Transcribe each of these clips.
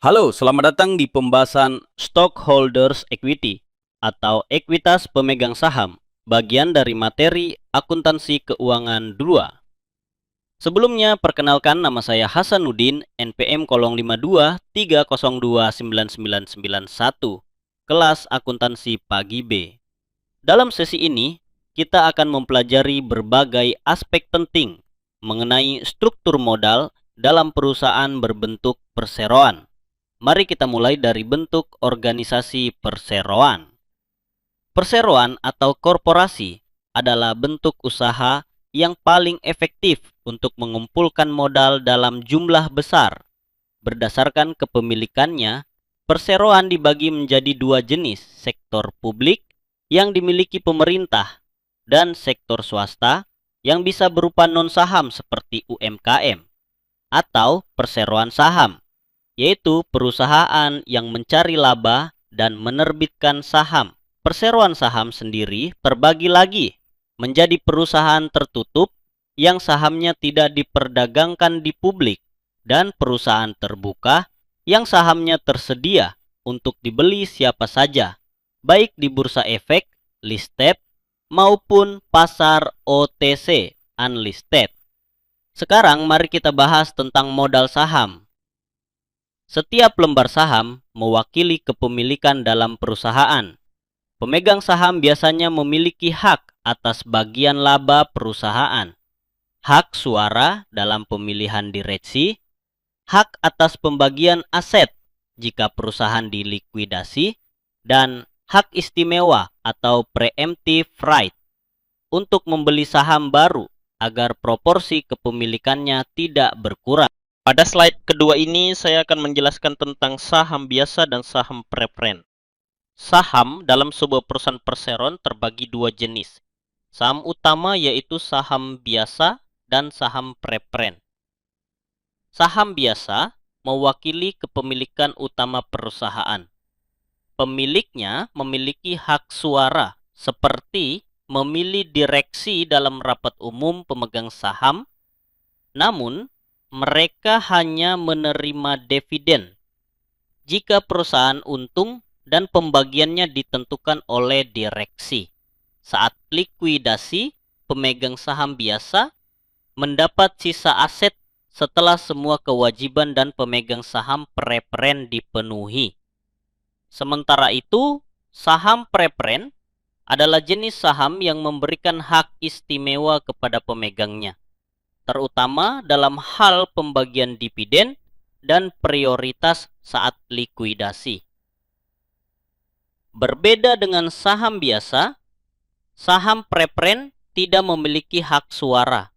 Halo, selamat datang di pembahasan Stockholders Equity atau ekuitas pemegang saham, bagian dari materi akuntansi keuangan 2. Sebelumnya, perkenalkan nama saya Hasanuddin, NPM 0223029991, kelas akuntansi pagi B. Dalam sesi ini, kita akan mempelajari berbagai aspek penting mengenai struktur modal dalam perusahaan berbentuk perseroan. Mari kita mulai dari bentuk organisasi perseroan. Perseroan atau korporasi adalah bentuk usaha yang paling efektif untuk mengumpulkan modal dalam jumlah besar. Berdasarkan kepemilikannya, perseroan dibagi menjadi dua jenis, sektor publik yang dimiliki pemerintah dan sektor swasta yang bisa berupa non-saham seperti UMKM atau perseroan saham, yaitu perusahaan yang mencari laba dan menerbitkan saham. Perseroan saham sendiri terbagi lagi menjadi perusahaan tertutup yang sahamnya tidak diperdagangkan di publik dan perusahaan terbuka yang sahamnya tersedia untuk dibeli siapa saja, baik di bursa efek, listed, maupun pasar OTC, unlisted. Sekarang mari kita bahas tentang modal saham. Setiap lembar saham mewakili kepemilikan dalam perusahaan. Pemegang saham biasanya memiliki hak atas bagian laba perusahaan, hak suara dalam pemilihan direksi, hak atas pembagian aset jika perusahaan dilikuidasi, dan hak istimewa atau preemptive right untuk membeli saham baru agar proporsi kepemilikannya tidak berkurang. Pada slide kedua ini saya akan menjelaskan tentang saham biasa dan saham preferen. Saham dalam sebuah perusahaan perseroan terbagi dua jenis. Saham utama yaitu saham biasa dan saham preferen. Saham biasa mewakili kepemilikan utama perusahaan. Pemiliknya memiliki hak suara seperti memilih direksi dalam rapat umum pemegang saham, namun mereka hanya menerima dividen jika perusahaan untung dan pembagiannya ditentukan oleh direksi. Saat likuidasi, pemegang saham biasa mendapat sisa aset setelah semua kewajiban dan pemegang saham preferen dipenuhi. Sementara itu, saham preferen adalah jenis saham yang memberikan hak istimewa kepada pemegangnya, terutama dalam hal pembagian dividen dan prioritas saat likuidasi. Berbeda dengan saham biasa, saham preferen tidak memiliki hak suara,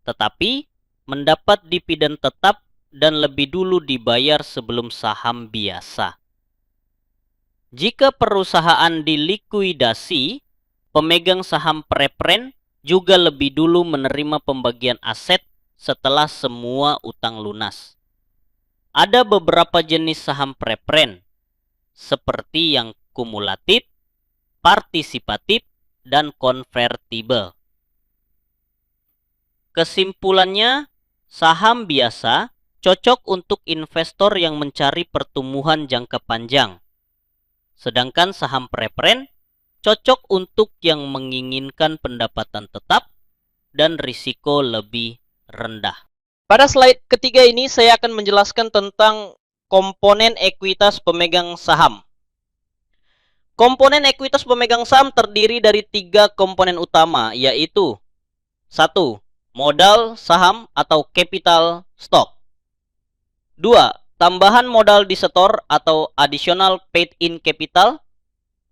tetapi mendapat dividen tetap dan lebih dulu dibayar sebelum saham biasa. Jika perusahaan dilikuidasi, pemegang saham preferen juga lebih dulu menerima pembagian aset setelah semua utang lunas. Ada beberapa jenis saham preferen, seperti yang kumulatif, partisipatif, dan konvertibel. Kesimpulannya, saham biasa cocok untuk investor yang mencari pertumbuhan jangka panjang, sedangkan saham preferen cocok untuk yang menginginkan pendapatan tetap dan risiko lebih rendah. Pada slide ketiga ini saya akan menjelaskan tentang komponen ekuitas pemegang saham. Komponen ekuitas pemegang saham terdiri dari 3 komponen utama, yaitu 1. Modal saham atau capital stock. 2. Tambahan modal disetor atau additional paid-in capital.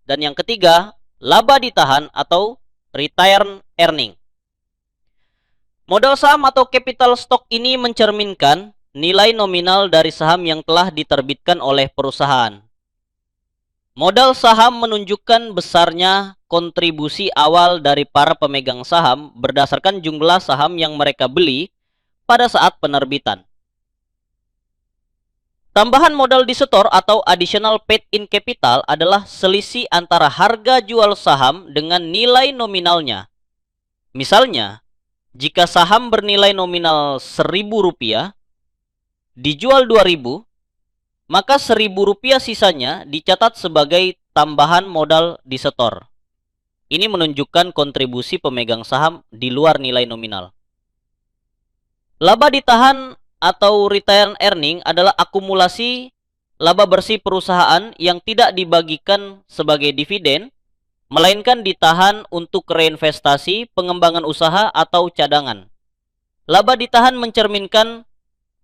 Dan yang ketiga, laba ditahan atau retained earning. Modal saham atau capital stock ini mencerminkan nilai nominal dari saham yang telah diterbitkan oleh perusahaan. Modal saham menunjukkan besarnya kontribusi awal dari para pemegang saham berdasarkan jumlah saham yang mereka beli pada saat penerbitan. Tambahan modal disetor atau additional paid-in capital adalah selisih antara harga jual saham dengan nilai nominalnya. Misalnya, jika saham bernilai nominal Rp1.000, dijual Rp2.000, maka Rp1.000 sisanya dicatat sebagai tambahan modal disetor. Ini menunjukkan kontribusi pemegang saham di luar nilai nominal. Laba ditahan atau retained earning adalah akumulasi laba bersih perusahaan yang tidak dibagikan sebagai dividen, melainkan ditahan untuk reinvestasi, pengembangan usaha, atau cadangan. Laba ditahan mencerminkan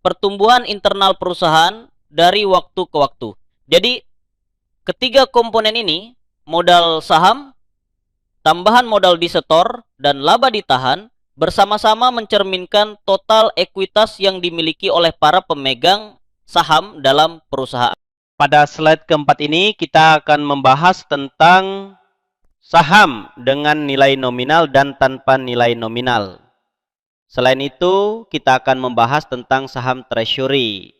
pertumbuhan internal perusahaan dari waktu ke waktu. Jadi, ketiga komponen ini, modal saham, tambahan modal disetor, dan laba ditahan, bersama-sama mencerminkan total ekuitas yang dimiliki oleh para pemegang saham dalam perusahaan. Pada slide keempat ini, kita akan membahas tentang saham dengan nilai nominal dan tanpa nilai nominal. Selain itu, kita akan membahas tentang saham treasury.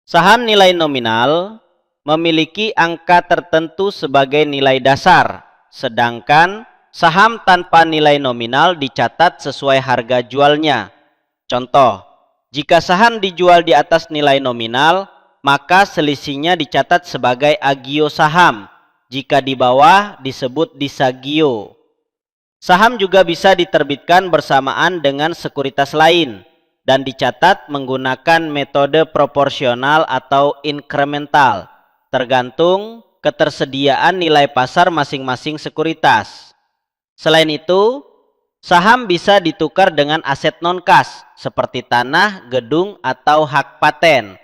Saham nilai nominal memiliki angka tertentu sebagai nilai dasar, sedangkan saham tanpa nilai nominal dicatat sesuai harga jualnya. Contoh, jika saham dijual di atas nilai nominal, maka selisihnya dicatat sebagai agio saham. Jika di bawah disebut disagio. Saham juga bisa diterbitkan bersamaan dengan sekuritas lain dan dicatat menggunakan metode proporsional atau inkremental, tergantung ketersediaan nilai pasar masing-masing sekuritas. Selain itu, saham bisa ditukar dengan aset non-kas seperti tanah, gedung, atau hak paten.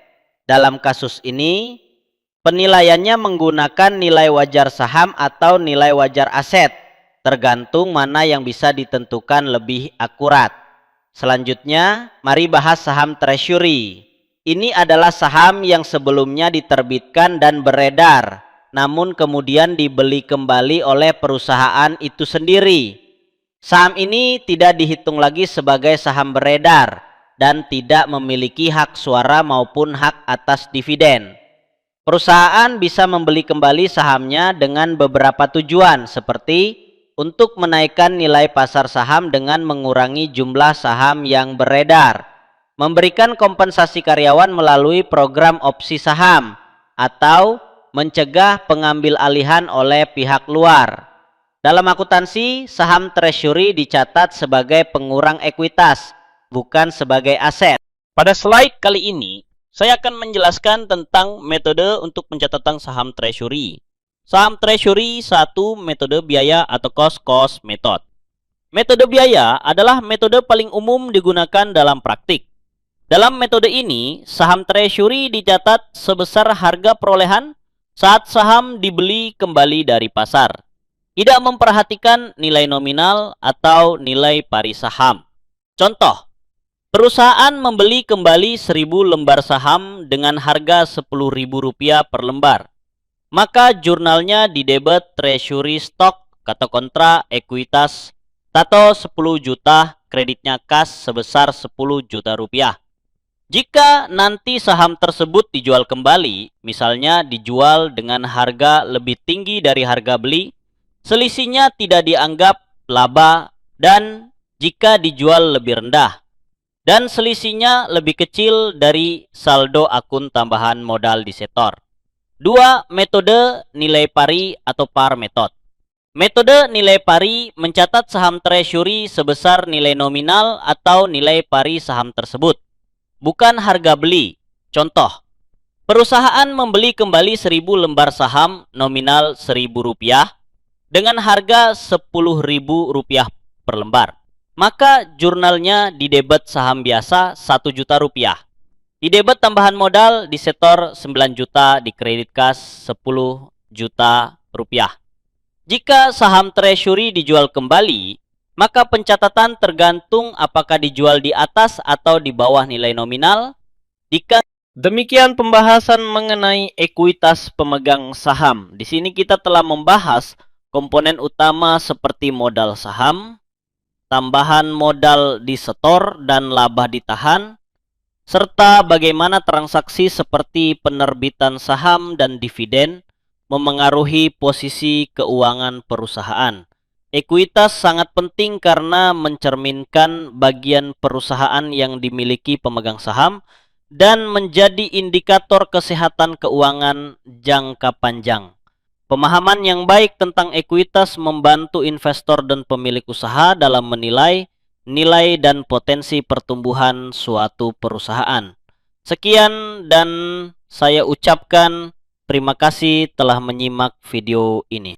Dalam kasus ini, penilaiannya menggunakan nilai wajar saham atau nilai wajar aset, tergantung mana yang bisa ditentukan lebih akurat. Selanjutnya, mari bahas saham treasury. Ini adalah saham yang sebelumnya diterbitkan dan beredar, namun kemudian dibeli kembali oleh perusahaan itu sendiri. Saham ini tidak dihitung lagi sebagai saham beredar dan tidak memiliki hak suara maupun hak atas dividen. Perusahaan bisa membeli kembali sahamnya dengan beberapa tujuan, seperti untuk menaikkan nilai pasar saham dengan mengurangi jumlah saham yang beredar, memberikan kompensasi karyawan melalui program opsi saham, atau mencegah pengambil alihan oleh pihak luar. Dalam akuntansi, saham treasury dicatat sebagai pengurang ekuitas, bukan sebagai aset. Pada slide kali ini, saya akan menjelaskan tentang metode untuk pencatatan saham treasury. Saham treasury 1, metode biaya atau cost method. Metode biaya adalah metode paling umum digunakan dalam praktik. Dalam metode ini, saham treasury dicatat sebesar harga perolehan saat saham dibeli kembali dari pasar. Tidak memperhatikan nilai nominal atau nilai pari saham. Contoh, perusahaan membeli kembali 1.000 lembar saham dengan harga Rp10.000 per lembar. Maka jurnalnya didebet treasury stock, kata kontra ekuitas, tato 10 juta, kreditnya kas sebesar Rp10 juta. Jika nanti saham tersebut dijual kembali, misalnya dijual dengan harga lebih tinggi dari harga beli, selisihnya tidak dianggap laba, dan jika dijual lebih rendah, dan selisihnya lebih kecil dari saldo akun tambahan modal disetor. 2. Metode nilai pari atau par method. Metode nilai pari mencatat saham treasury sebesar nilai nominal atau nilai pari saham tersebut, bukan harga beli. Contoh, perusahaan membeli kembali 1.000 lembar saham nominal Rp1.000 dengan harga Rp10.000 per lembar. Maka jurnalnya didebet saham biasa Rp1 juta. Didebet tambahan modal disetor 9 juta, dikredit kas 10 juta rupiah. Jika saham treasury dijual kembali, maka pencatatan tergantung apakah dijual di atas atau di bawah nilai nominal. Demikian pembahasan mengenai ekuitas pemegang saham. Di sini kita telah membahas komponen utama seperti modal saham, tambahan modal disetor dan laba ditahan, serta bagaimana transaksi seperti penerbitan saham dan dividen memengaruhi posisi keuangan perusahaan. Ekuitas sangat penting karena mencerminkan bagian perusahaan yang dimiliki pemegang saham dan menjadi indikator kesehatan keuangan jangka panjang. Pemahaman yang baik tentang ekuitas membantu investor dan pemilik usaha dalam menilai nilai dan potensi pertumbuhan suatu perusahaan. Sekian dan saya ucapkan terima kasih telah menyimak video ini.